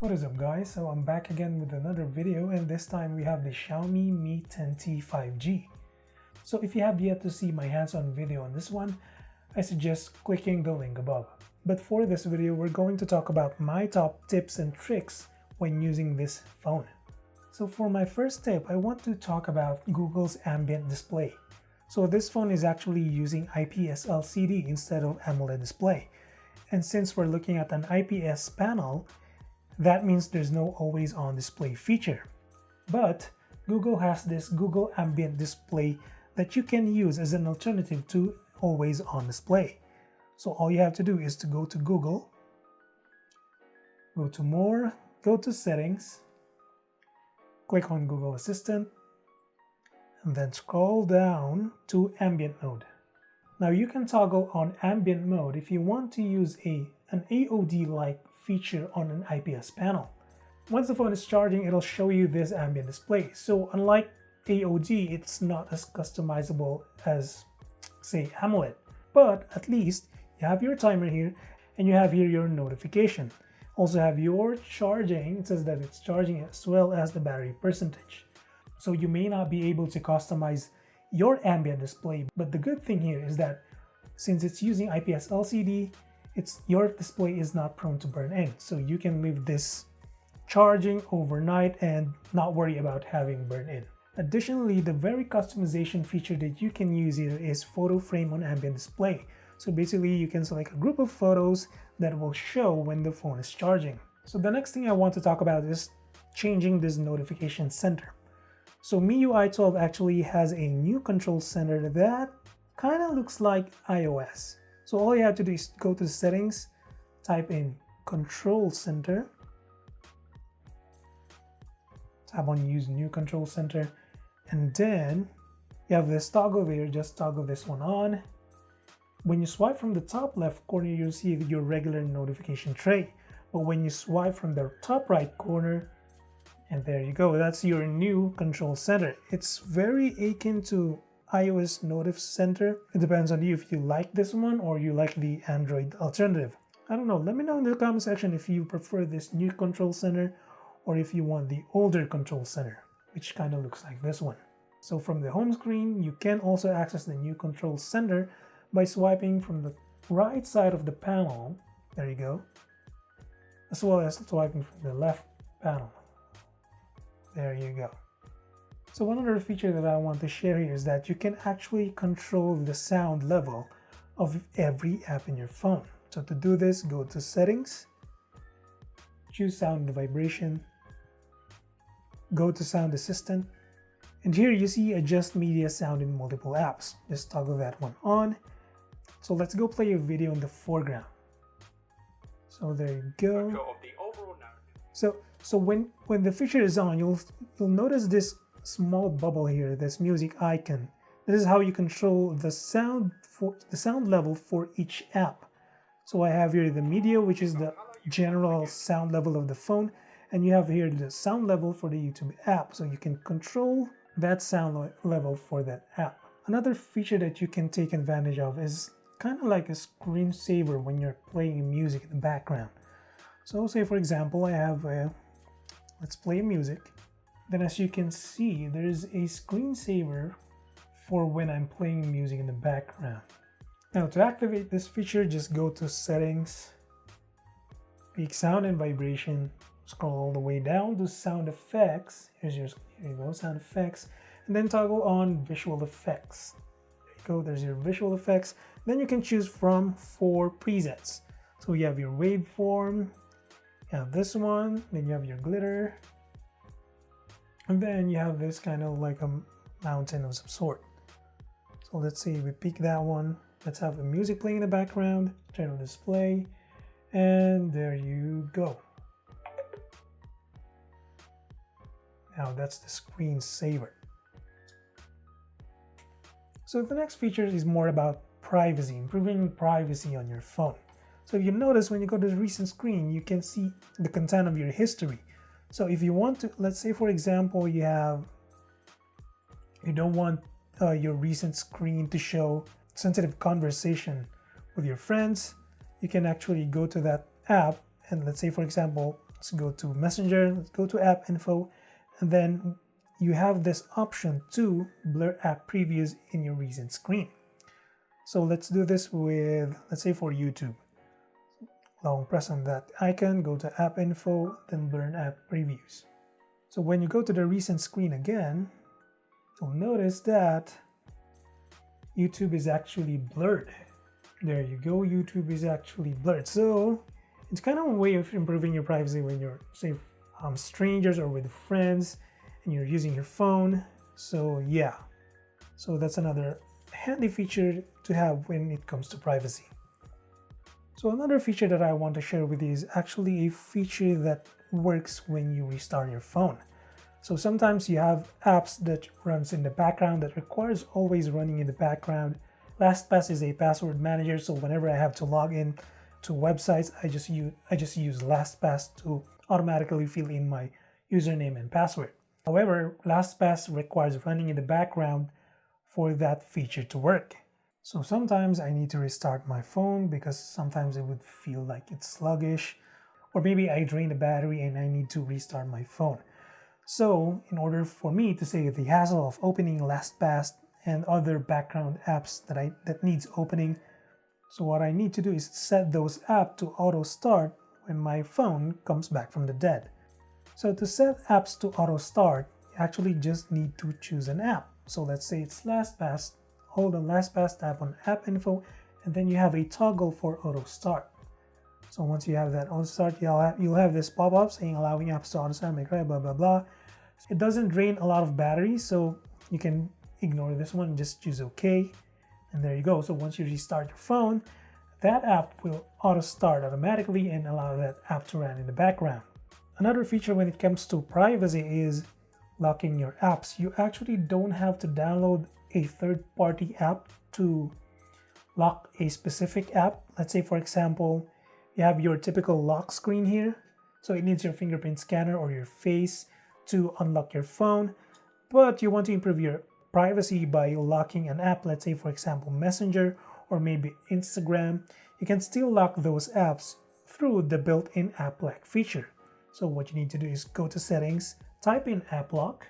What is up guys, so I'm back again with another video, and this time we have the Xiaomi Mi 10T 5G. So if you have yet to see my hands-on video on this one, I suggest clicking the link above. But for this video, we're going to talk about my top tips and tricks when using this phone. So for my first tip, I want to talk about Google's Ambient Display. So this phone is actually using IPS LCD instead of AMOLED display. And since we're looking at an IPS panel, that means there's no always on display feature. But Google has this Google Ambient Display that you can use as an alternative to always on display. So all you have to do is to go to Google, go to More, go to Settings, click on Google Assistant, and then scroll down to Ambient Mode. Now you can toggle on Ambient Mode if you want to use an AOD-like feature on an IPS panel. Once the phone is charging, it'll show you this ambient display. So unlike AOD, it's not as customizable as, say, AMOLED. But at least you have your timer here, and you have here your notification. Also have your charging. It says that it's charging as well as the battery percentage. So you may not be able to customize your ambient display, but the good thing here is that since it's using IPS LCD, your display is not prone to burn in, so you can leave this charging overnight and not worry about having burn in. Additionally, the very customization feature that you can use here is photo frame on ambient display. So basically you can select a group of photos that will show when the phone is charging. So the next thing I want to talk about is changing this notification center. So MIUI 12 actually has a new control center that kind of looks like iOS. So all you have to do is go to Settings, type in Control Center, tap on Use New Control Center, and then you have this toggle there. Just toggle this one on. When you swipe from the top left corner, you'll see your regular notification tray. But when you swipe from the top right corner, and there you go, that's your new control center. It's very akin to iOS Notif Center. It depends on you if you like this one or you like the Android alternative. I don't know, let me know in the comment section if you prefer this new control center or if you want the older control center, which kind of looks like this one. So from the home screen, you can also access the new control center by swiping from the right side of the panel, there you go, as well as swiping from the left panel. There you go. So one other feature that I want to share here is that you can actually control the sound level of every app in your phone. So to do this, go to Settings, choose Sound and Vibration, go to Sound Assistant, and here you see Adjust Media Sound in multiple apps. Just toggle that one on. So let's go play a video in the foreground. So there you go. So when the feature is on, you'll notice this small bubble here, this music icon. This is how you control the sound level for each app. So I have here the media, which is the general sound level of the phone, and you have here the sound level for the YouTube app, so you can control that sound level for that app. Another feature that you can take advantage of is kind of like a screensaver when you're playing music in the background. So say for example, I have let's play music. Then as you can see, there's a screensaver for when I'm playing music in the background. Now to activate this feature, just go to Settings, pick Sound and Vibration, scroll all the way down to Sound Effects. Here you go, Sound Effects, and then toggle on Visual Effects. There you go, there's your visual effects. Then you can choose from 4 presets. So you have your waveform, you have this one, then you have your glitter, and then you have this kind of like a mountain of some sort. So let's say we pick that one. Let's have the music playing in the background, turn on display, and there you go. Now that's the screensaver. So the next feature is more about privacy, improving privacy on your phone. So if you notice, when you go to the recent screen, you can see the content of your history. So if you want to, let's say for example, you don't want your recent screen to show sensitive conversation with your friends, you can actually go to that app and let's say for example Let's go to Messenger, let's go to app info, and then you have this option to blur app previews in your recent screen. So let's do this with, let's say for YouTube. Long press on that icon, go to app info, then blur app previews. So when you go to the recent screen again, you'll notice that YouTube is actually blurred. There you go, YouTube is actually blurred. So it's kind of a way of improving your privacy when you're, say, strangers or with friends and you're using your phone. So yeah, so that's another handy feature to have when it comes to privacy. So another feature that I want to share with you is actually a feature that works when you restart your phone. So sometimes you have apps that runs in the background that requires always running in the background. LastPass is a password manager, so whenever I have to log in to websites, I just use LastPass to automatically fill in my username and password. However, LastPass requires running in the background for that feature to work. So sometimes I need to restart my phone because sometimes it would feel like it's sluggish, or maybe I drain the battery and I need to restart my phone. So in order for me to save the hassle of opening LastPass and other background apps that needs opening, so what I need to do is set those apps to auto start when my phone comes back from the dead. So to set apps to auto start, you actually just need to choose an app. So let's say it's LastPass. Hold on LastPass, tap on app info, and then you have a toggle for auto start. So once you have that auto start, you'll have this pop-up saying allowing apps to auto start, make right, blah blah blah. It doesn't drain a lot of battery, so you can ignore this one and just choose OK, and there you go. So once you restart your phone, that app will auto start automatically and allow that app to run in the background. Another feature when it comes to privacy is locking your apps. You actually don't have to download a third-party app to lock a specific app. Let's say, for example, you have your typical lock screen here, so it needs your fingerprint scanner or your face to unlock your phone, but you want to improve your privacy by locking an app. Let's say, for example, Messenger or maybe Instagram. You can still lock those apps through the built-in app lock feature. So what you need to do is go to settings, type in app lock,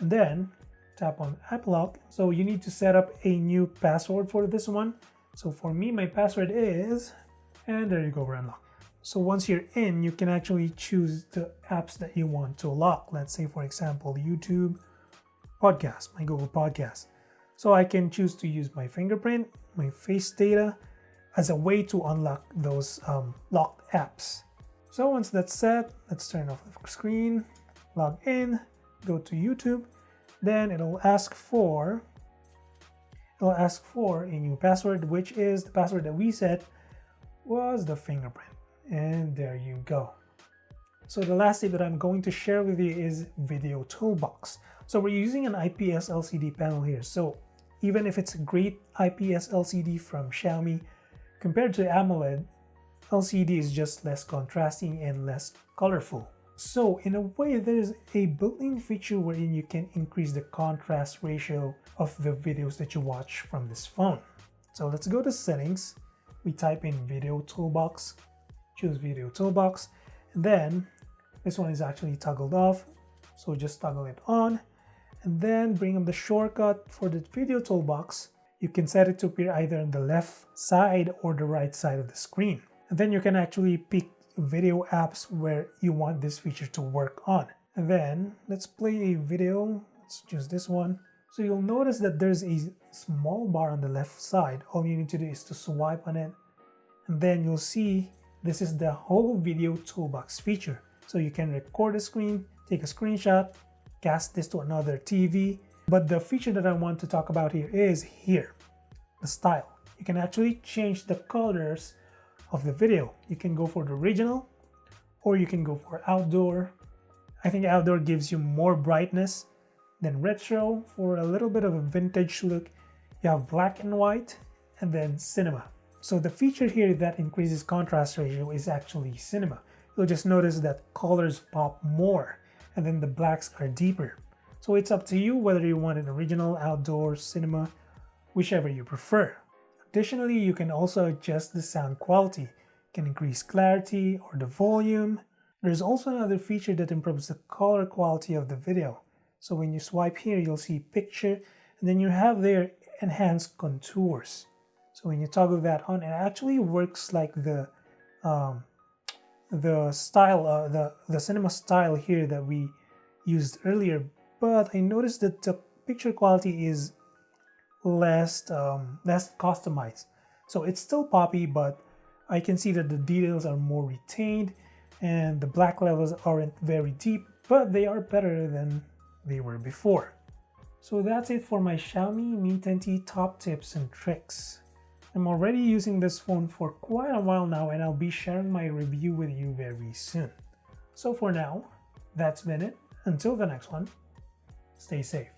and then tap on app lock. So you need to set up a new password for this one. So for me, my password is, and there you go, we're unlocked. So once you're in, you can actually choose the apps that you want to lock. Let's say, for example, YouTube, podcast, my Google Podcast. So I can choose to use my fingerprint, my face data as a way to unlock those locked apps. So once that's set, let's turn off the screen, log in, go to YouTube. Then it'll ask for a new password, which is the password that we set was the fingerprint. And there you go. So the last tip that I'm going to share with you is Video Toolbox. So we're using an IPS LCD panel here. So even if it's a great IPS LCD from Xiaomi, compared to AMOLED, LCD is just less contrasting and less colorful. So in a way, there's a built-in feature wherein you can increase the contrast ratio of the videos that you watch from this phone. So let's go to settings. We type in Video Toolbox, choose Video Toolbox, and then this one is actually toggled off. So just toggle it on, and then bring up the shortcut for the Video Toolbox. You can set it to appear either on the left side or the right side of the screen. And then you can actually pick video apps where you want this feature to work on. And then let's play a video. Let's choose this one. So you'll notice that there's a small bar on the left side. All you need to do is to swipe on it, and then you'll see this is the whole Video Toolbox feature. So you can record a screen, take a screenshot, cast this to another TV. But the feature that I want to talk about here is the style. You can actually change the colors of the video. You can go for the original, or you can go for outdoor. I think outdoor gives you more brightness than retro. For a little bit of a vintage look, you have black and white, and then cinema. So the feature here that increases contrast ratio is actually cinema. You'll just notice that colors pop more, and then the blacks are deeper. So it's up to you whether you want an original, outdoor, cinema, whichever you prefer. Additionally, you can also adjust the sound quality. You can increase clarity or the volume. There's also another feature that improves the color quality of the video. So when you swipe here, you'll see picture, and then you have there enhanced contours. So when you toggle that on, it actually works like the style, the cinema style here that we used earlier. But I noticed that the picture quality is less customized. So it's still poppy, but I can see that the details are more retained and the black levels aren't very deep, but they are better than they were before. So that's it for my Xiaomi Mi 10T top tips and tricks. I'm already using this phone for quite a while now, and I'll be sharing my review with you very soon. So for now, that's been it. Until the next one, stay safe.